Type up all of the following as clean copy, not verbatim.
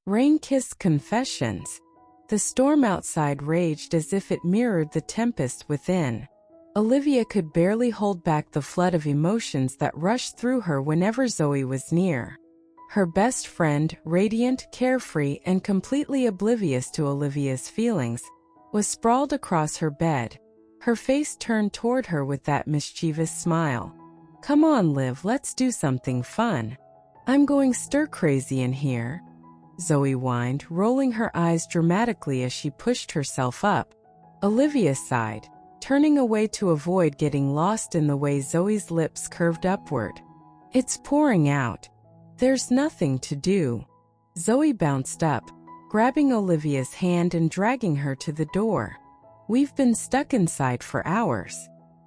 Rain-kissed confessions. The storm outside raged as if it mirrored the tempest within. Olivia could barely hold back the flood of emotions that rushed through her whenever Zoe was near. Her best friend, radiant, carefree, and completely oblivious to Olivia's feelings, was sprawled across her bed, her face turned toward her with that mischievous smile. "Come on, Liv, let's do something fun. I'm going stir-crazy in here," Zoe whined, rolling her eyes dramatically as she pushed herself up. Olivia sighed, turning away to avoid getting lost in the way Zoe's lips curved upward. "It's pouring out. There's nothing to do." Zoe bounced up, grabbing Olivia's hand and dragging her to the door. "We've been stuck inside for hours.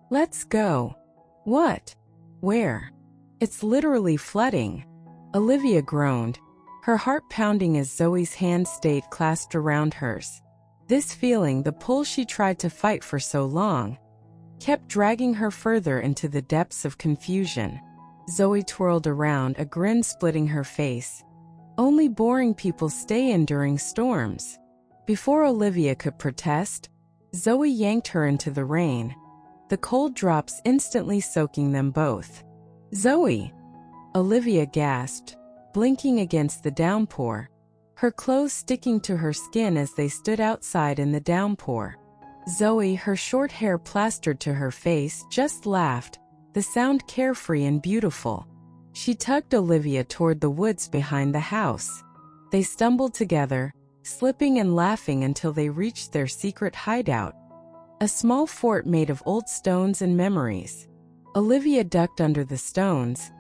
Let's go." "What? Where? It's literally flooding," Olivia groaned, her heart pounding as Zoe's hand stayed clasped around hers. This feeling, the pull she tried to fight for so long, kept dragging her further into the depths of confusion. Zoe twirled around, a grin splitting her face. Only boring people stay in during storms. Before Olivia could protest, Zoe yanked her into the rain, the cold drops instantly soaking them both. "Zoe!" Olivia gasped, blinking against the downpour, her clothes sticking to her skin as they stood outside in the downpour. Zoe, her short hair plastered to her face, just laughed, the sound carefree and beautiful. She tugged Olivia toward the woods behind the house. They stumbled together, slipping and laughing until they reached their secret hideout, a small fort made of old stones and memories. Olivia ducked under the stones,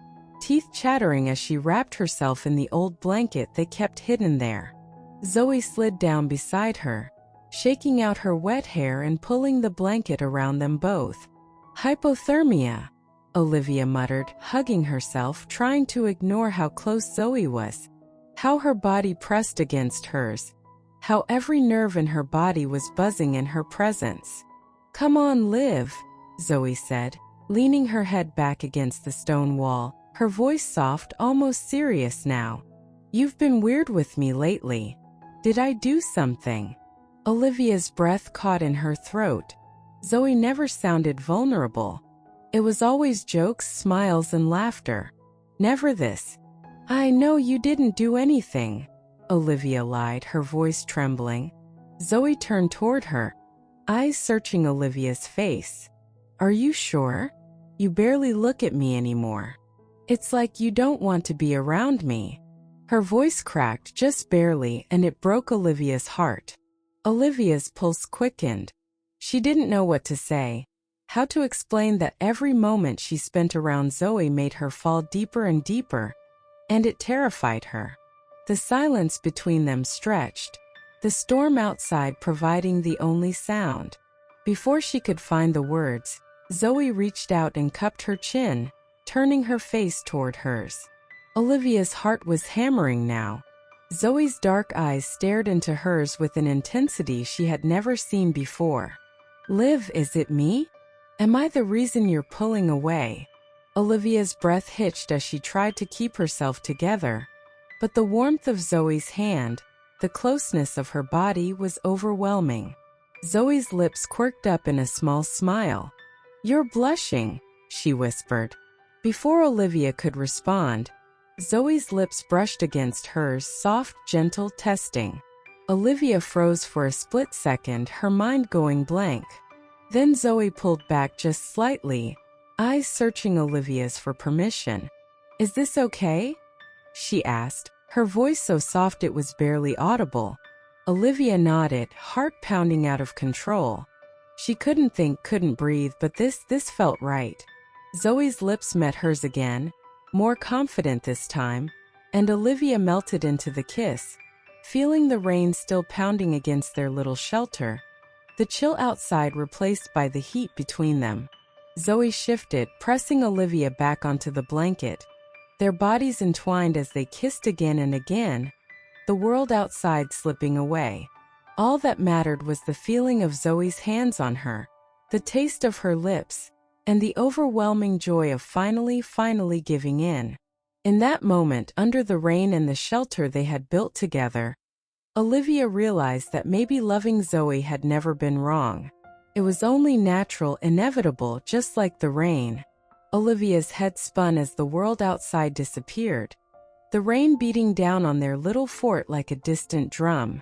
teeth chattering as she wrapped herself in the old blanket they kept hidden there. Zoe slid down beside her, shaking out her wet hair and pulling the blanket around them both. "Hypothermia," Olivia muttered, hugging herself, trying to ignore how close Zoe was, how her body pressed against hers, how every nerve in her body was buzzing in her presence. "Come on, Liv," Zoe said, leaning her head back against the stone wall, her voice soft, almost serious now. "You've been weird with me lately. Did I do something?" Olivia's breath caught in her throat. Zoe never sounded vulnerable. It was always jokes, smiles, and laughter. Never this. "I know you didn't do anything," Olivia lied, her voice trembling. Zoe turned toward her, eyes searching Olivia's face. "Are you sure? You barely look at me anymore. It's like you don't want to be around me." Her voice cracked just barely, and it broke Olivia's heart. Olivia's pulse quickened. She didn't know what to say, how to explain that every moment she spent around Zoe made her fall deeper and deeper, and it terrified her. The silence between them stretched, the storm outside providing the only sound. Before she could find the words, Zoe reached out and cupped her chin, turning her face toward hers. Olivia's heart was hammering now. Zoe's dark eyes stared into hers with an intensity she had never seen before. "Liv, is it me? Am I the reason you're pulling away?" Olivia's breath hitched as she tried to keep herself together, but the warmth of Zoe's hand, the closeness of her body was overwhelming. Zoe's lips quirked up in a small smile. "You're blushing," she whispered. Before Olivia could respond, Zoe's lips brushed against hers, soft, gentle, testing. Olivia froze for a split second, her mind going blank. Then Zoe pulled back just slightly, eyes searching Olivia's for permission. "Is this okay?" she asked, her voice so soft it was barely audible. Olivia nodded, heart pounding out of control. She couldn't think, couldn't breathe, but this felt right. Zoe's lips met hers again, more confident this time, and Olivia melted into the kiss, feeling the rain still pounding against their little shelter, the chill outside replaced by the heat between them. Zoe shifted, pressing Olivia back onto the blanket, their bodies entwined as they kissed again and again, the world outside slipping away. All that mattered was the feeling of Zoe's hands on her, the taste of her lips, and the overwhelming joy of finally giving in. In that moment, under the rain and the shelter they had built together, Olivia realized that maybe loving Zoe had never been wrong. It was only natural, inevitable, just like the rain. Olivia's head spun as the world outside disappeared, the rain beating down on their little fort like a distant drum.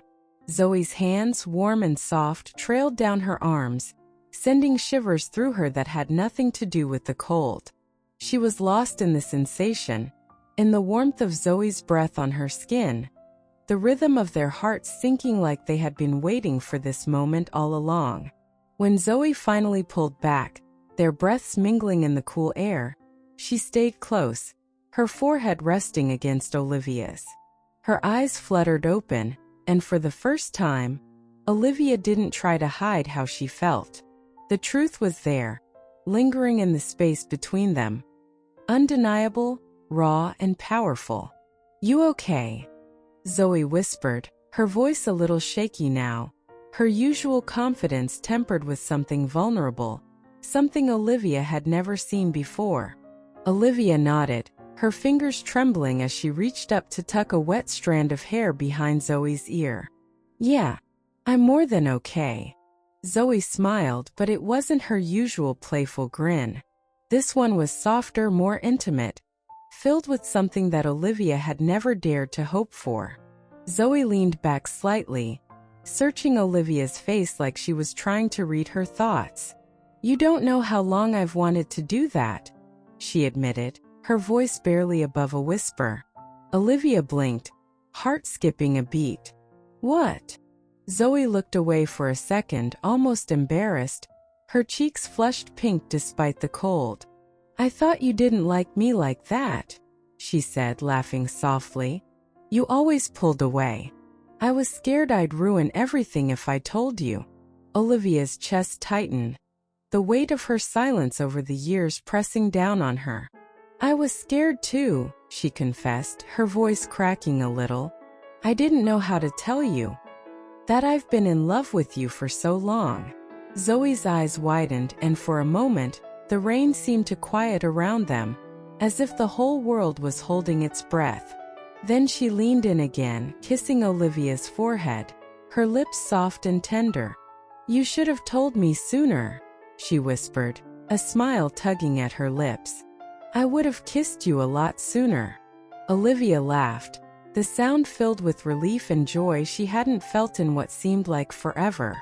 Zoe's hands, warm and soft, trailed down her arms, sending shivers through her that had nothing to do with the cold. She was lost in the sensation, in the warmth of Zoe's breath on her skin, the rhythm of their hearts sinking like they had been waiting for this moment all along. When Zoe finally pulled back, their breaths mingling in the cool air, she stayed close, her forehead resting against Olivia's. Her eyes fluttered open, and for the first time, Olivia didn't try to hide how she felt. The truth was there, lingering in the space between them. Undeniable, raw, and powerful. "You okay?" Zoe whispered, her voice a little shaky now, her usual confidence tempered with something vulnerable, something Olivia had never seen before. Olivia nodded, her fingers trembling as she reached up to tuck a wet strand of hair behind Zoe's ear. "Yeah, I'm more than okay." Zoe smiled, but it wasn't her usual playful grin. This one was softer, more intimate, filled with something that Olivia had never dared to hope for. Zoe leaned back slightly, searching Olivia's face like she was trying to read her thoughts. "You don't know how long I've wanted to do that," she admitted, her voice barely above a whisper. Olivia blinked, heart skipping a beat. "What?" Zoe looked away for a second, almost embarrassed, her cheeks flushed pink despite the cold. "I thought you didn't like me like that," she said, laughing softly. "You always pulled away. I was scared I'd ruin everything if I told you." Olivia's chest tightened, the weight of her silence over the years pressing down on her. "I was scared too," she confessed, her voice cracking a little. "I didn't know how to tell you that I've been in love with you for so long." Zoe's eyes widened, and for a moment, the rain seemed to quiet around them, as if the whole world was holding its breath. Then she leaned in again, kissing Olivia's forehead, her lips soft and tender. "You should have told me sooner," she whispered, a smile tugging at her lips. "I would have kissed you a lot sooner." Olivia laughed, the sound filled with relief and joy she hadn't felt in what seemed like forever.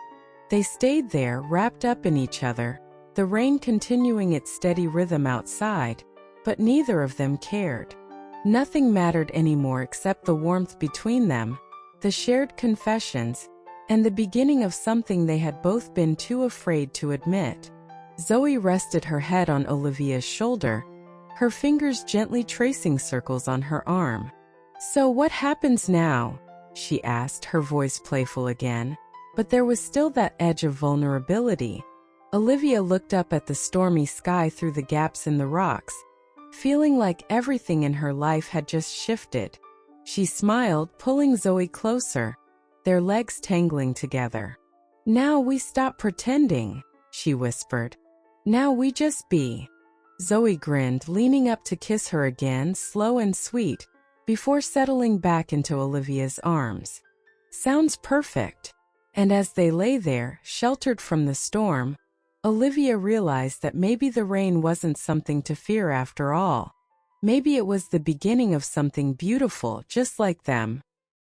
They stayed there, wrapped up in each other, the rain continuing its steady rhythm outside, but neither of them cared. Nothing mattered anymore except the warmth between them, the shared confessions, and the beginning of something they had both been too afraid to admit. Zoe rested her head on Olivia's shoulder, her fingers gently tracing circles on her arm. "So what happens now?" she asked, her voice playful again, but there was still that edge of vulnerability. Olivia looked up at the stormy sky through the gaps in the rocks, feeling like everything in her life had just shifted. She smiled, pulling Zoe closer, their legs tangling together. "Now we stop pretending," she whispered. "Now we just be." Zoe grinned, leaning up to kiss her again, slow and sweet, before settling back into Olivia's arms. "Sounds perfect." And as they lay there, sheltered from the storm, Olivia realized that maybe the rain wasn't something to fear after all. Maybe it was the beginning of something beautiful, just like them.